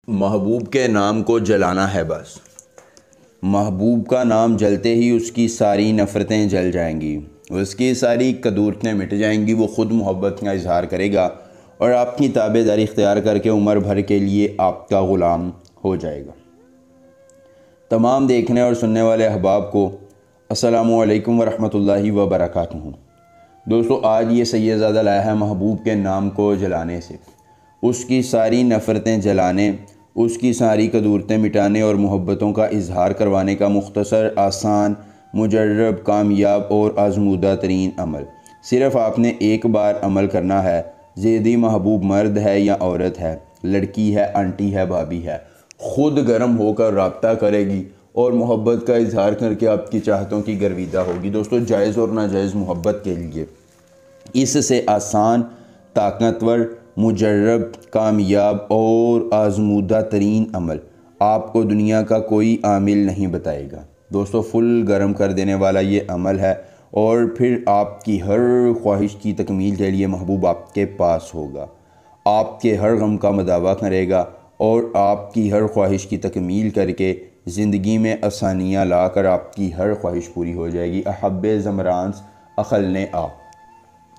محبوب کے نام کو جلانا ہے بس۔ محبوب کا نام جلتے ہی اس کی ساری نفرتیں جل جائیں گی، اس کی ساری کدورتیں مٹ جائیں گی۔ وہ خود محبت کا اظہار کرے گا اور آپ کی تابع داری اختیار کر کے عمر بھر کے لیے آپ کا غلام ہو جائے گا۔ تمام دیکھنے اور سننے والے احباب کو السلام علیکم ورحمۃ اللہ وبرکاتہ۔ دوستو، آج یہ سیدزادہ لایا ہے محبوب کے نام کو جلانے سے، اس کی ساری نفرتیں جلانے، اس کی ساری کدورتیں مٹانے اور محبتوں کا اظہار کروانے کا مختصر، آسان، مجرب، کامیاب اور آزمودہ ترین عمل۔ صرف آپ نے ایک بار عمل کرنا ہے۔ زیدی محبوب مرد ہے یا عورت ہے، لڑکی ہے، آنٹی ہے، بھابھی ہے، خود گرم ہو کر رابطہ کرے گی اور محبت کا اظہار کر کے آپ کی چاہتوں کی گرویدہ ہوگی۔ دوستو، جائز اور ناجائز محبت کے لیے اس سے آسان، طاقتور، مجرب، کامیاب اور آزمودہ ترین عمل آپ کو دنیا کا کوئی عامل نہیں بتائے گا۔ دوستو، فل گرم کر دینے والا یہ عمل ہے اور پھر آپ کی ہر خواہش کی تکمیل کے لیے محبوب آپ کے پاس ہوگا، آپ کے ہر غم کا مداوع کرے گا اور آپ کی ہر خواہش کی تکمیل کر کے زندگی میں آسانیاں لا کر آپ کی ہر خواہش پوری ہو جائے گی۔ احب زمرانس عقل نے آ،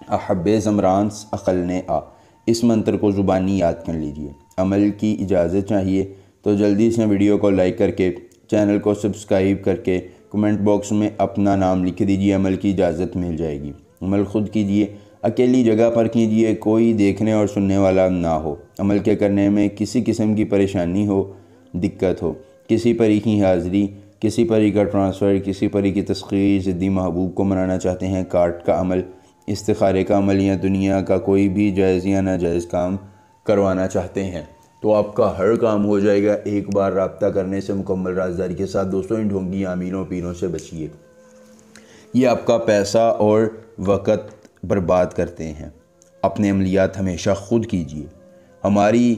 احب زمرانس عقل نے آ، اس منتر کو زبانی یاد کر لیجئے۔ عمل کی اجازت چاہیے تو جلدی سے ویڈیو کو لائک کر کے، چینل کو سبسکرائب کر کے، کمنٹ باکس میں اپنا نام لکھ دیجئے۔ عمل کی اجازت مل جائے گی۔ عمل خود کیجئے، اکیلی جگہ پر کیجئے، کوئی دیکھنے اور سننے والا نہ ہو۔ عمل کے کرنے میں کسی قسم کی پریشانی ہو، دقت ہو، کسی پری کی حاضری، کسی پری کا ٹرانسفر، کسی پری کی تسخیر، ضدی محبوب کو منانا چاہتے ہیں، کارڈ کا عمل، استخارے کا عمل یا دنیا کا کوئی بھی جائز یا ناجائز کام کروانا چاہتے ہیں تو آپ کا ہر کام ہو جائے گا ایک بار رابطہ کرنے سے مکمل رازداری کے ساتھ۔ دوستوں، ان ڈھونگی امینوں پیروں سے بچیے، یہ آپ کا پیسہ اور وقت برباد کرتے ہیں۔ اپنے عملیات ہمیشہ خود کیجیے۔ ہماری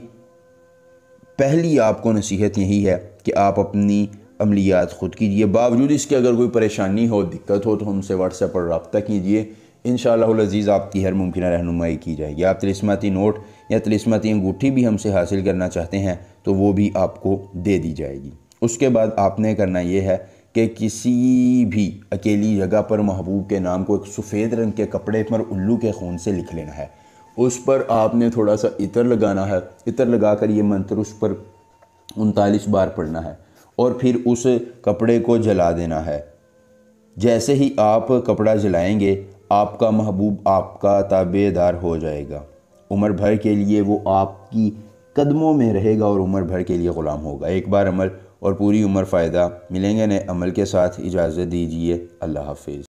پہلی آپ کو نصیحت یہی ہے کہ آپ اپنی عملیات خود کیجیے۔ باوجود اس کے اگر کوئی پریشانی ہو، دقت ہو تو ہم سے واٹس ایپ پر رابطہ کیجیے۔ انشاءاللہ العزیز آپ کی ہر ممکنہ رہنمائی کی جائے گی۔ آپ طلسماتی نوٹ یا طلسماتی انگوٹھی بھی ہم سے حاصل کرنا چاہتے ہیں تو وہ بھی آپ کو دے دی جائے گی۔ اس کے بعد آپ نے کرنا یہ ہے کہ کسی بھی اکیلی جگہ پر محبوب کے نام کو ایک سفید رنگ کے کپڑے پر الو کے خون سے لکھ لینا ہے۔ اس پر آپ نے تھوڑا سا عطر لگانا ہے۔ عطر لگا کر یہ منتر اس پر 39 بار پڑھنا ہے اور پھر اس کپڑے کو جلا دینا ہے۔ جیسے ہی آپ کپڑا جلائیں گے، آپ کا محبوب آپ کا تابع دار ہو جائے گا۔ عمر بھر کے لیے وہ آپ کی قدموں میں رہے گا اور عمر بھر کے لیے غلام ہوگا۔ ایک بار عمل اور پوری عمر فائدہ۔ ملیں گے نئے عمل کے ساتھ، اجازت دیجیے، اللہ حافظ۔